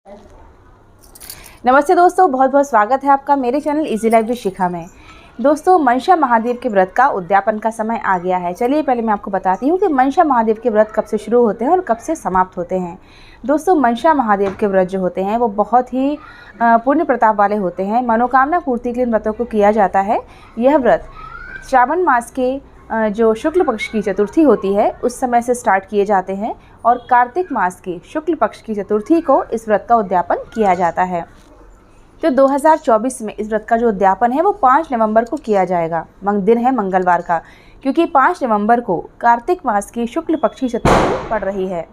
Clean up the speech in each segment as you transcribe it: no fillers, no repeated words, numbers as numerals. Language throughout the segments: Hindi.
नमस्ते दोस्तों, बहुत बहुत स्वागत है आपका मेरे चैनल इजी लाइफ विद शिखा में। दोस्तों, मनसा महादेव के व्रत का उद्यापन का समय आ गया है। चलिए पहले मैं आपको बताती हूँ कि मनसा महादेव के व्रत कब से शुरू होते हैं और कब से समाप्त होते हैं। दोस्तों, मनसा महादेव के व्रत जो होते हैं वो बहुत ही पुण्य प्रताप वाले होते हैं। मनोकामना पूर्ति के लिए व्रतों को किया जाता है। यह व्रत श्रावण मास के जो शुक्ल पक्ष की चतुर्थी होती है उस समय से स्टार्ट किए जाते हैं और कार्तिक मास की शुक्ल पक्ष की चतुर्थी को इस व्रत का उद्यापन किया जाता है। तो 2024 में इस व्रत का जो उद्यापन है वो 5 नवंबर को किया जाएगा। दिन है मंगलवार का, क्योंकि 5 नवंबर को कार्तिक मास की शुक्ल पक्ष की चतुर्थी पड़ रही है।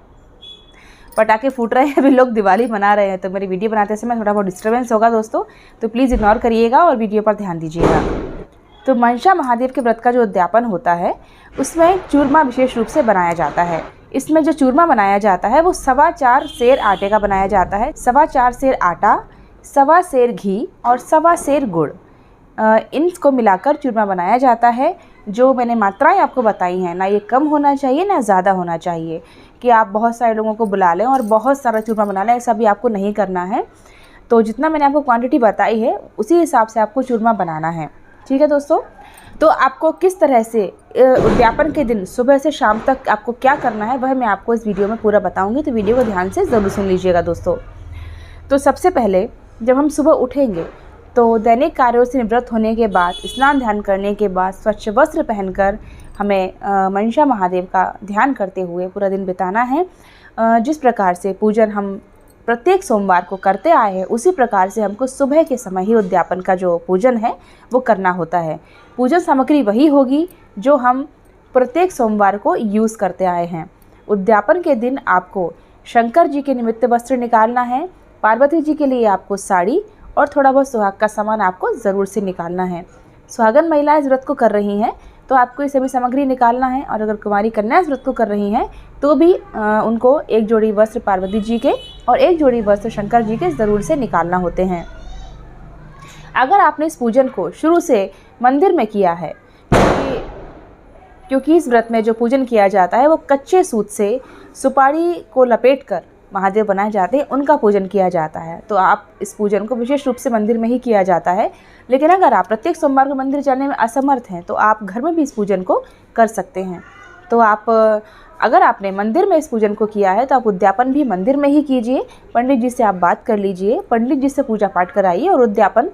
पटाखे फूट रहे हैं, अभी लोग दिवाली मना रहे हैं, तो मेरी वीडियो बनाते समय थोड़ा बहुत डिस्टर्बेंस होगा दोस्तों, तो प्लीज़ इग्नोर करिएगा और वीडियो पर ध्यान दीजिएगा। तो मनसा महादेव के व्रत का जो उद्यापन होता है उसमें चूरमा विशेष रूप से बनाया जाता है। इसमें जो चूरमा बनाया जाता है वो 4.25 सेर आटे का बनाया जाता है। 4.25 सेर आटा, 1.25 सेर घी और 1.25 सेर गुड़, इनको मिलाकर चूरमा बनाया जाता है। जो मैंने मात्राएं आपको बताई हैं, ना ये कम होना चाहिए ना ज़्यादा होना चाहिए कि आप बहुत सारे लोगों को बुला लें और बहुत सारा चूरमा बना लें, ऐसा भी आपको नहीं करना है। तो जितना मैंने आपको क्वांटिटी बताई है उसी हिसाब से आपको चूरमा बनाना है, ठीक है दोस्तों। तो आपको किस तरह से उद्यापन के दिन सुबह से शाम तक आपको क्या करना है वह मैं आपको इस वीडियो में पूरा बताऊंगी, तो वीडियो को ध्यान से ज़रूर सुन लीजिएगा दोस्तों। तो सबसे पहले जब हम सुबह उठेंगे तो दैनिक कार्यों से निवृत्त होने के बाद, स्नान ध्यान करने के बाद स्वच्छ वस्त्र पहनकर हमें मनसा महादेव का ध्यान करते हुए पूरा दिन बिताना है। जिस प्रकार से पूजन हम प्रत्येक सोमवार को करते आए हैं उसी प्रकार से हमको सुबह के समय ही उद्यापन का जो पूजन है वो करना होता है। पूजन सामग्री वही होगी जो हम प्रत्येक सोमवार को यूज़ करते आए हैं। उद्यापन के दिन आपको शंकर जी के निमित्त वस्त्र निकालना है, पार्वती जी के लिए आपको साड़ी और थोड़ा बहुत सुहाग का सामान आपको ज़रूर से निकालना है। सुहागन महिलाएं इस व्रत को कर रही हैं तो आपको ये सभी सामग्री निकालना है, और अगर कुमारी कन्या इस व्रत को कर रही हैं तो भी उनको एक जोड़ी वस्त्र पार्वती जी के और एक जोड़ी वस्त्र शंकर जी के ज़रूर से निकालना होते हैं। अगर आपने इस पूजन को शुरू से मंदिर में किया है, क्योंकि इस व्रत में जो पूजन किया जाता है वो कच्चे सूत से सुपारी को लपेटकर महादेव बनाए जाते हैं, उनका पूजन किया जाता है। तो आप इस पूजन को विशेष रूप से मंदिर में ही किया जाता है। लेकिन अगर आप प्रत्येक सोमवार को मंदिर जाने में असमर्थ हैं तो आप घर में भी इस पूजन को कर सकते हैं। तो आप अगर आपने मंदिर में इस पूजन को किया है तो आप उद्यापन भी मंदिर में ही कीजिए। पंडित जी से आप बात कर लीजिए, पंडित जी से पूजा पाठ कराइए, और उद्यापन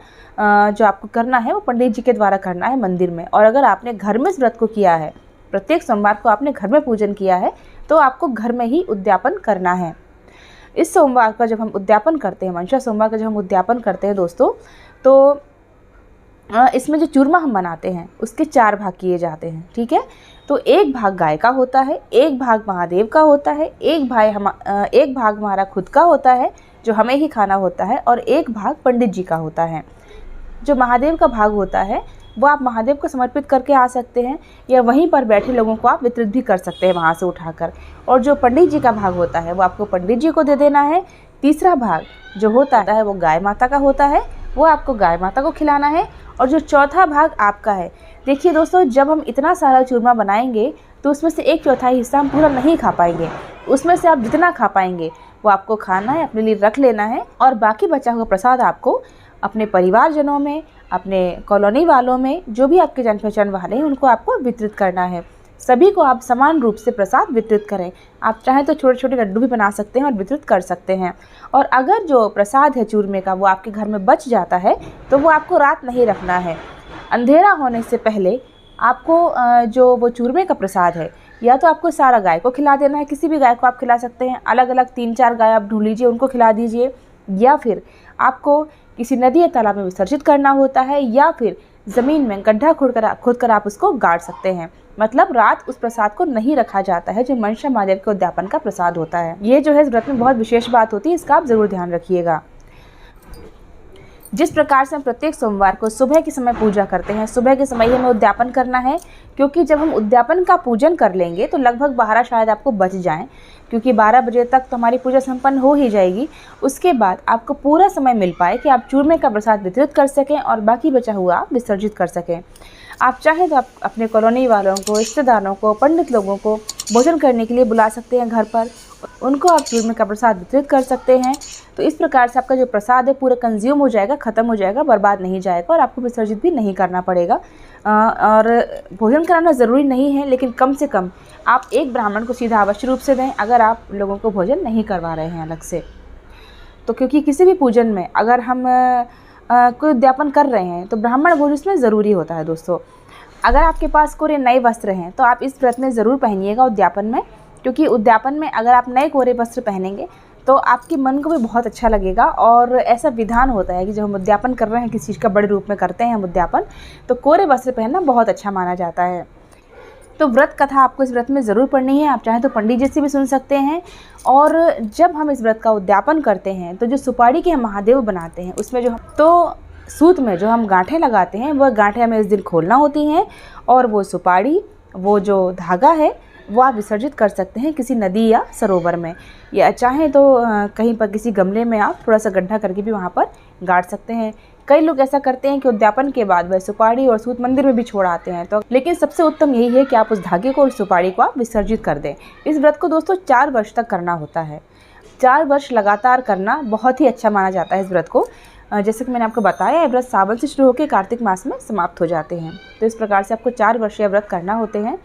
जो आपको करना है वो पंडित जी के द्वारा करना है मंदिर में। और अगर आपने घर में इस व्रत को किया है, प्रत्येक सोमवार को आपने घर में पूजन किया है, तो आपको घर में ही उद्यापन करना है। इस सोमवार का जब हम उद्यापन करते हैं, मनसा सोमवार का जब हम उद्यापन करते हैं दोस्तों, तो इसमें जो चूरमा हम बनाते हैं उसके 4 भाग किए जाते हैं, ठीक है। तो एक भाग गाय का होता है, एक भाग महादेव का होता है, एक भाग हमारा खुद का होता है जो हमें ही खाना होता है, और एक भाग पंडित जी का होता है। जो महादेव का भाग होता है वो आप महादेव को समर्पित करके आ सकते हैं, या वहीं पर बैठे लोगों को आप वितरित भी कर सकते हैं वहाँ से उठाकर। और जो पंडित जी का भाग होता है वो आपको पंडित जी को दे देना है। तीसरा भाग जो होता है वो गाय माता का होता है, वो आपको गाय माता को खिलाना है। और जो चौथा भाग आपका है, देखिए दोस्तों, जब हम इतना सारा चूरमा बनाएंगे तो उसमें से 1/4 हिस्सा हम पूरा नहीं खा पाएंगे। उसमें से आप जितना खा पाएंगे वो आपको खाना है, अपने लिए रख लेना है, और बाकी बचा हुआ प्रसाद आपको अपने परिवारजनों में, अपने कॉलोनी वालों में, जो भी आपके जान पहचान वाले हैं उनको आपको वितरित करना है। सभी को आप समान रूप से प्रसाद वितरित करें। आप चाहें तो छोटे छोटे लड्डू भी बना सकते हैं और वितरित कर सकते हैं। और अगर जो प्रसाद है चूरमे का वो आपके घर में बच जाता है तो वो आपको रात नहीं रखना है। अंधेरा होने से पहले आपको जो वो चूरमे का प्रसाद है, या तो आपको सारा गाय को खिला देना है, किसी भी गाय को आप खिला सकते हैं, अलग अलग 3-4 गाय आप ढूंढ लीजिए, उनको खिला दीजिए, या फिर आपको किसी नदी या तालाब में विसर्जित करना होता है, या फिर ज़मीन में गड्ढा खोदकर आप उसको गाड़ सकते हैं। मतलब रात उस प्रसाद को नहीं रखा जाता है जो मनसा महादेव के उद्यापन का प्रसाद होता है। ये जो है इस व्रत में बहुत विशेष बात होती है, इसका आप ज़रूर ध्यान रखिएगा। जिस प्रकार से हम प्रत्येक सोमवार को सुबह के समय पूजा करते हैं, सुबह के समय ही हमें उद्यापन करना है, क्योंकि जब हम उद्यापन का पूजन कर लेंगे तो लगभग 12 शायद आपको बच जाएं, क्योंकि 12 बजे तक तो हमारी पूजा संपन्न हो ही जाएगी। उसके बाद आपको पूरा समय मिल पाए कि आप चूरमे का प्रसाद वितरित कर सकें और बाकी बचा हुआ आप विसर्जित कर सकें। आप चाहें तो आप अपने कॉलोनी वालों को, रिश्तेदारों को, पंडित लोगों को भोजन करने के लिए बुला सकते हैं घर पर, उनको आप चूरमे का प्रसाद वितरित कर सकते हैं। तो इस प्रकार से आपका जो प्रसाद है पूरा कंज्यूम हो जाएगा, ख़त्म हो जाएगा, बर्बाद नहीं जाएगा और आपको विसर्जित भी नहीं करना पड़ेगा। और भोजन कराना ज़रूरी नहीं है, लेकिन कम से कम आप एक ब्राह्मण को सीधा अवश्य रूप से दें अगर आप लोगों को भोजन नहीं करवा रहे हैं अलग से। तो क्योंकि किसी भी पूजन में अगर हम कोई उद्यापन कर रहे हैं तो ब्राह्मण भोज उसमें ज़रूरी होता है दोस्तों। अगर आपके पास कोरे नए वस्त्र हैं तो आप इस व्रत में ज़रूर पहनिएगा उद्यापन में, क्योंकि उद्यापन में अगर आप नए कोरे वस्त्र पहनेंगे तो आपके मन को भी बहुत अच्छा लगेगा। और ऐसा विधान होता है कि जब हम उद्यापन कर रहे हैं, किसी चीज़ का बड़े रूप में करते हैं हम उद्यापन, तो कोरे वस्त्र पहनना बहुत अच्छा माना जाता है। तो व्रत कथा आपको इस व्रत में ज़रूर पढ़नी है। आप चाहें तो पंडित जी से भी सुन सकते हैं। और जब हम इस व्रत का उद्यापन करते हैं तो जो सुपारी के हम महादेव बनाते हैं उसमें सूत में जो हम गांठें लगाते हैं वह गांठें हमें इस दिन खोलना होती हैं। और वो सुपारी, वो जो धागा है वो आप विसर्जित कर सकते हैं किसी नदी या सरोवर में, या चाहें तो कहीं पर किसी गमले में आप थोड़ा सा गड्ढा करके भी वहाँ पर गाड़ सकते हैं। कई लोग ऐसा करते हैं कि उद्यापन के बाद वह सुपारी और सूत मंदिर में भी छोड़ आते हैं। तो लेकिन सबसे उत्तम यही है कि आप उस धागे को और सुपारी को आप विसर्जित कर दें। इस व्रत को दोस्तों 4 वर्ष तक करना होता है। 4 वर्ष लगातार करना बहुत ही अच्छा माना जाता है इस व्रत को। जैसे कि मैंने आपको बताया, व्रत सावन से शुरू होकर कार्तिक मास में समाप्त हो जाते हैं। तो इस प्रकार से आपको 4 वर्षीय व्रत करना होते हैं।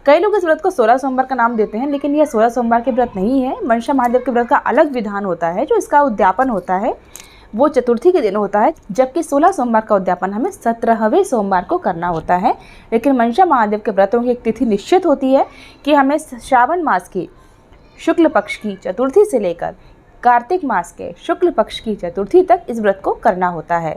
कई लोग इस व्रत को 16 सोमवार का नाम देते हैं, लेकिन यह 16 सोमवार के व्रत नहीं है। मनसा महादेव के व्रत का अलग विधान होता है। जो इसका उद्यापन होता है वो चतुर्थी के दिन होता है, जबकि 16 सोमवार का उद्यापन हमें 17वें सोमवार को करना होता है। लेकिन मनसा महादेव के व्रतों की एक तिथि निश्चित होती है कि हमें श्रावण मास की शुक्ल पक्ष की चतुर्थी से लेकर कार्तिक मास के शुक्ल पक्ष की चतुर्थी तक इस व्रत को करना होता है।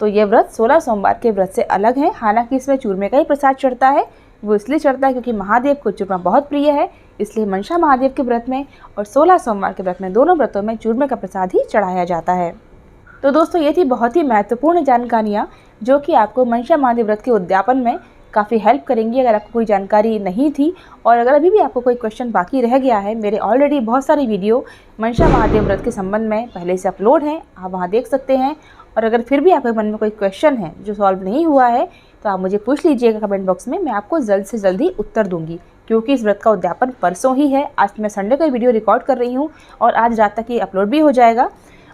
तो ये व्रत 16 सोमवार के व्रत से अलग है। हालांकि इसमें चूरमे का ही प्रसाद चढ़ता है। वो इसलिए चढ़ता है क्योंकि महादेव को चूरमा बहुत प्रिय है, इसलिए मनसा महादेव के व्रत में और 16 सोमवार के व्रत में, दोनों व्रतों में चूरमे का प्रसाद ही चढ़ाया जाता है। तो दोस्तों ये थी बहुत ही महत्वपूर्ण जानकारियाँ जो कि आपको मनसा महादेव व्रत के उद्यापन में काफ़ी हेल्प करेंगी। अगर आपको कोई जानकारी नहीं थी और अगर अभी भी आपको कोई क्वेश्चन बाकी रह गया है, मेरे ऑलरेडी बहुत सारी वीडियो मनसा महादेव व्रत के संबंध में पहले से अपलोड हैं, आप वहाँ देख सकते हैं। और अगर फिर भी आपके मन में कोई क्वेश्चन है जो सॉल्व नहीं हुआ है तो आप मुझे पूछ लीजिएगा कमेंट बॉक्स में, मैं आपको जल्द से जल्द ही उत्तर दूंगी। क्योंकि इस व्रत का उद्यापन परसों ही है। आज मैं संडे को वीडियो रिकॉर्ड कर रही हूँ और आज रात तक ये अपलोड भी हो जाएगा।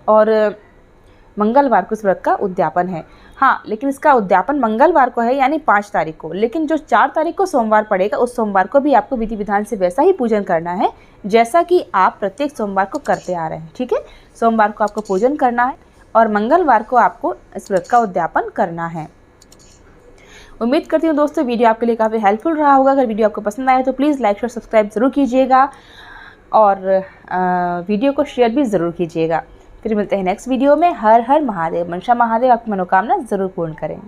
और मंगलवार को इस व्रत का उद्यापन है। हाँ, लेकिन इसका उद्यापन मंगलवार को है, यानी 5 तारीख को। लेकिन जो 4 तारीख को सोमवार पड़ेगा उस सोमवार को भी आपको विधि विधान से वैसा ही पूजन करना है जैसा कि आप प्रत्येक सोमवार को करते आ रहे हैं। ठीक है, सोमवार को आपको पूजन करना है और मंगलवार को आपको इस व्रत का उद्यापन करना है। उम्मीद करती हूँ दोस्तों वीडियो आपके लिए काफ़ी हेल्पफुल रहा होगा। अगर वीडियो आपको पसंद आया तो प्लीज़ लाइक और सब्सक्राइब ज़रूर कीजिएगा और वीडियो को शेयर भी ज़रूर कीजिएगा। फिर मिलते हैं नेक्स्ट वीडियो में। हर हर महादेव। मनसा महादेव आपकी मनोकामना ज़रूर पूर्ण करें।